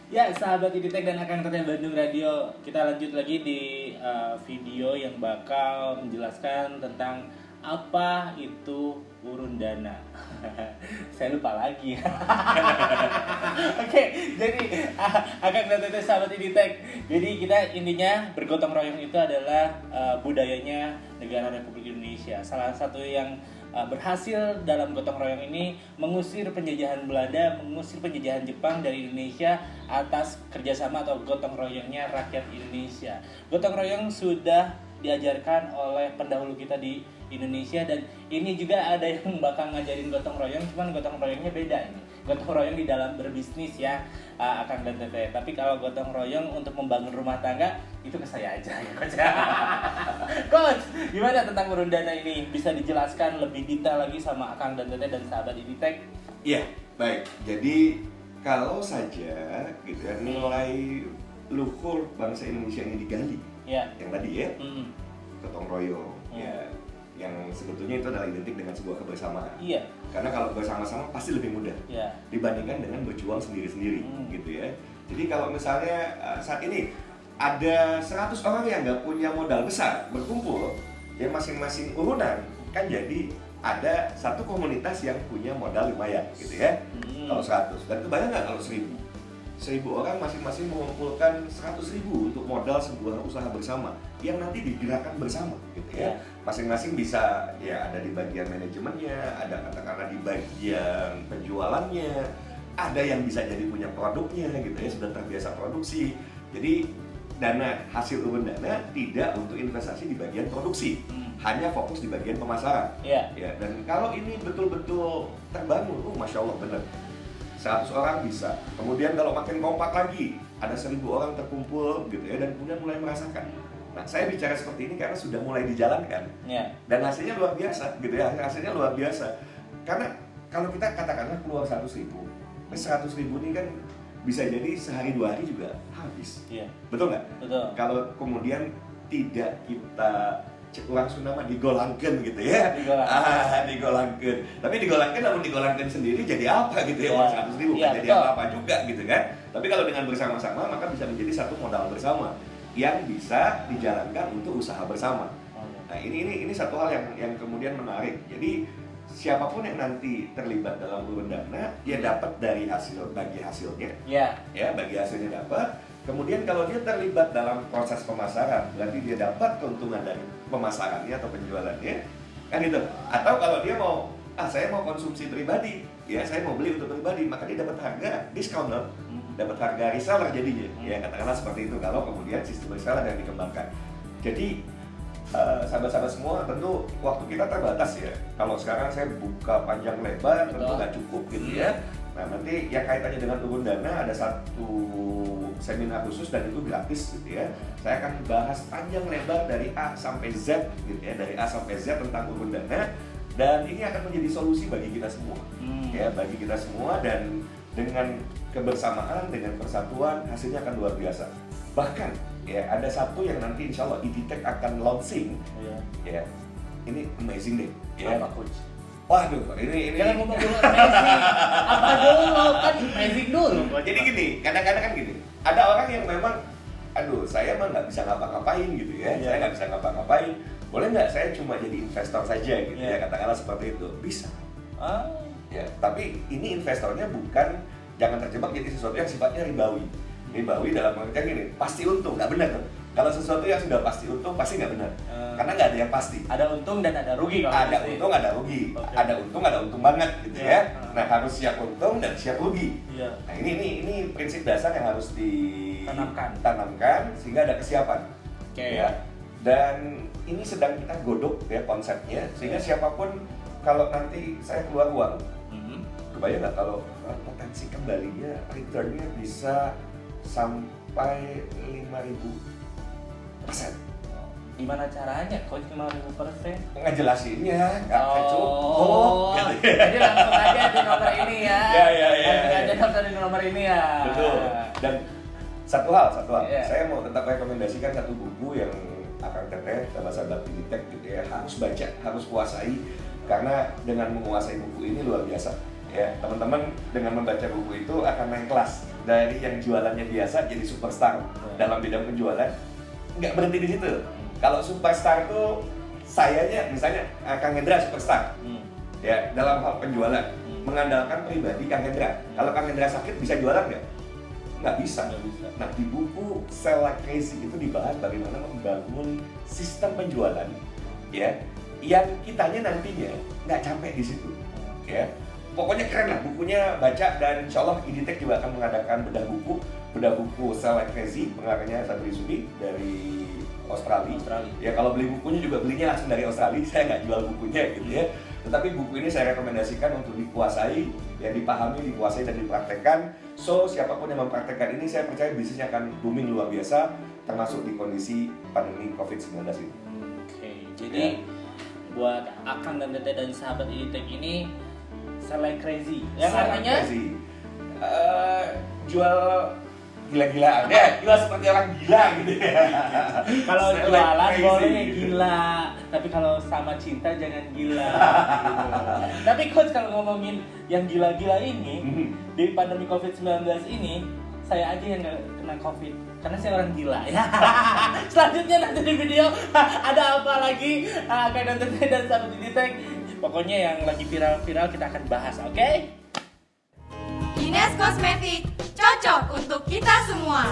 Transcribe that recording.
Ya, sahabat Iditek dan Akang Teteh Bandung Radio, kita lanjut lagi di video yang bakal menjelaskan tentang apa itu urun dana. Saya lupa lagi. Oke, jadi Akang dan Teteh sahabat Iditek. Jadi kita intinya bergotong royong itu adalah budayanya negara Republik Indonesia. Salah satu yang berhasil dalam gotong royong ini mengusir penjajahan Belanda, mengusir penjajahan Jepang dari Indonesia atas kerjasama atau gotong royongnya rakyat Indonesia. Gotong royong sudah diajarkan oleh pendahulu kita di Indonesia dan ini juga ada yang bakal ngajarin gotong royong, cuman gotong royongnya beda ini. Gotong royong di dalam berbisnis ya, Akang dan Teteh. Tapi kalau gotong royong untuk membangun rumah tangga itu ke saya aja ya, Coach. Coach, gimana tentang urun dana ini? Bisa dijelaskan lebih detail lagi sama Akang dan Teteh dan sahabat Iditek? Iya, baik. Jadi kalau saja gitu ya, nilai luhur bangsa Indonesia ini digali, Ya. yang tadi ya, gotong royong, ya, yang sebetulnya itu adalah identik dengan sebuah kebersamaan. Iya. Karena kalau bersama-sama pasti lebih mudah Ya. dibandingkan dengan berjuang sendiri-sendiri, gitu ya. Jadi kalau misalnya saat ini ada 100 orang yang nggak punya modal besar berkumpul, ya masing-masing urunan, kan jadi ada satu komunitas yang punya modal lumayan, gitu ya. Kalau 100, dan kebayang nggak kalau 1000 orang masing-masing mengumpulkan 100.000 untuk modal sebuah usaha bersama yang nanti digerakkan bersama, gitu ya. Masing-masing bisa ya ada di bagian manajemennya, ada katakanlah di bagian penjualannya, ada yang bisa jadi punya produknya, gitu ya, sudah terbiasa produksi. Jadi dana hasil urun dana tidak untuk investasi di bagian produksi, hanya fokus di bagian pemasaran. Ya. Dan kalau ini betul-betul terbangun, masya Allah bener. 100 orang bisa. Kemudian kalau makin kompak lagi, ada 1000 orang terkumpul gitu ya, dan kemudian mulai merasakan. Nah, saya bicara seperti ini karena sudah mulai dijalankan. Ya. Dan hasilnya luar biasa gitu ya. Hasilnya luar biasa. Karena kalau kita katakanlah keluar 100.000, 100.000 ini kan bisa jadi sehari 2 hari juga habis. Iya. Betul nggak? Betul. Kalau kemudian tidak kita langsung nama digolangkan gitu ya. Digolangkan. Tapi digolangkan namun digolangkan sendiri jadi apa gitu ya, uang 100.000 kan jadi apa-apa juga gitu kan. Tapi kalau dengan bersama-sama maka bisa menjadi satu modal bersama yang bisa dijalankan untuk usaha bersama. Nah, ini satu hal yang kemudian menarik. Jadi siapapun yang nanti terlibat dalam urun dana, dia dapat dari bagi hasilnya. Ya. Ya, bagi hasilnya dapat. Kemudian kalau dia terlibat dalam proses pemasaran, berarti dia dapat keuntungan dari pemasarannya atau penjualannya, kan itu. Atau kalau dia mau, saya mau konsumsi pribadi, ya saya mau beli untuk pribadi, maka dia dapat harga diskon, dapat harga reseller jadinya, ya katakanlah seperti itu. Kalau kemudian sistem reseller yang dikembangkan. Jadi sahabat-sahabat semua, tentu waktu kita terbatas ya. Kalau sekarang saya buka panjang lebar, tentu nggak cukup gitu ya. Nah, nanti yang kaitannya dengan urun dana ada satu seminar khusus dan itu gratis gitu ya. Saya akan bahas panjang lebar dari A sampai Z gitu ya, dari A sampai Z tentang urun dana, dan ini akan menjadi solusi bagi kita semua. Ya, bagi kita semua, dan dengan kebersamaan, dengan persatuan hasilnya akan luar biasa. Bahkan ya ada satu yang nanti insya Allah Iditek akan launching. Ya, ini amazing deh. Ya. Apa, Coach? Waduh, ini Jangan ngomong dulu amazing. Apa dulu? Kan amazing dulu. Jadi gini, kadang-kadang kan gini, ada orang yang memang, aduh saya mah nggak bisa ngapa-ngapain gitu ya, saya nggak bisa ngapa-ngapain, boleh nggak saya cuma jadi investor saja gitu ya, katakanlah seperti itu, bisa. Ya, tapi ini investornya bukan, jangan terjebak jadi sesuatu yang sifatnya ribawi. Ribawi dalam pengertian gini, pasti untung, nggak benar tuh. Kalau sesuatu yang sudah pasti untung, pasti nggak benar. Karena nggak ada yang pasti. Ada untung dan ada rugi kalau ada pasti. untung, ada rugi. Okay. Ada untung banget gitu ya. Nah, harus siap untung dan siap rugi. Nah, ini prinsip dasar yang harus ditanamkan sehingga ada kesiapan. Ya. Dan ini sedang kita godok ya konsepnya, sehingga siapapun kalau nanti saya keluar uang, kebayang nggak kalau potensi kembalinya, returnnya bisa sampai 5.000%. Gimana caranya, Coach, 5.000%? Ngejelasinnya, nggak cukup. Jadi langsung aja di nomor ini ya. Ya. Langsung aja daftar di nomor ini ya. Betul. Dan satu hal. Saya mau tetap rekomendasikan satu buku yang Akang Teteh, sahabat-sahabat Iditek gitu ya, harus baca, harus kuasai. Karena dengan menguasai buku ini luar biasa. Ya, teman-teman dengan membaca buku itu akan naik kelas dari yang jualannya biasa jadi superstar dalam bidang penjualan. Nggak berhenti di situ. Kalau superstar tuh sayanya misalnya Kang Hendra superstar. Ya, dalam hal penjualan mengandalkan pribadi Kang Hendra. Kalau Kang Hendra sakit bisa jualan nggak? Nggak bisa. Nah, di buku Sell Like Crazy itu dibahas bagaimana membangun sistem penjualan ya yang kitanya nantinya nggak capek di situ ya. Pokoknya keren lah bukunya, baca, dan insya Allah IDTech juga akan mengadakan bedah buku Sell Like Crazy, pengarangnya Sadri Sudi dari Australia. Ya kalau beli bukunya juga belinya langsung dari Australia, saya nggak jual bukunya gitu ya. Tetapi buku ini saya rekomendasikan untuk dikuasai, yang dipahami, dikuasai, dan dipraktekkan. So siapapun yang mempraktekkan ini, saya percaya bisnisnya akan booming luar biasa, termasuk di kondisi pandemi COVID-19 ini. Oke, jadi buat Akang dan Teteh dan sahabat IDTech ini Sell Like Crazy, yang artinya jual gila-gilaan ya, jual seperti orang gila gitu ya. kalau Sell like jualan crazy. boleh gila, tapi kalau sama cinta jangan gila gitu. Tapi coach, kalau ngomongin yang gila-gila ini di pandemi COVID-19 ini, saya aja yang nggak kena COVID karena saya orang gila ya. Selanjutnya nanti di video ada apa lagi Akang dan Teteh dan sahabat IDTech, pokoknya yang lagi viral-viral kita akan bahas, oke? Ines Kosmetik, cocok untuk kita semua.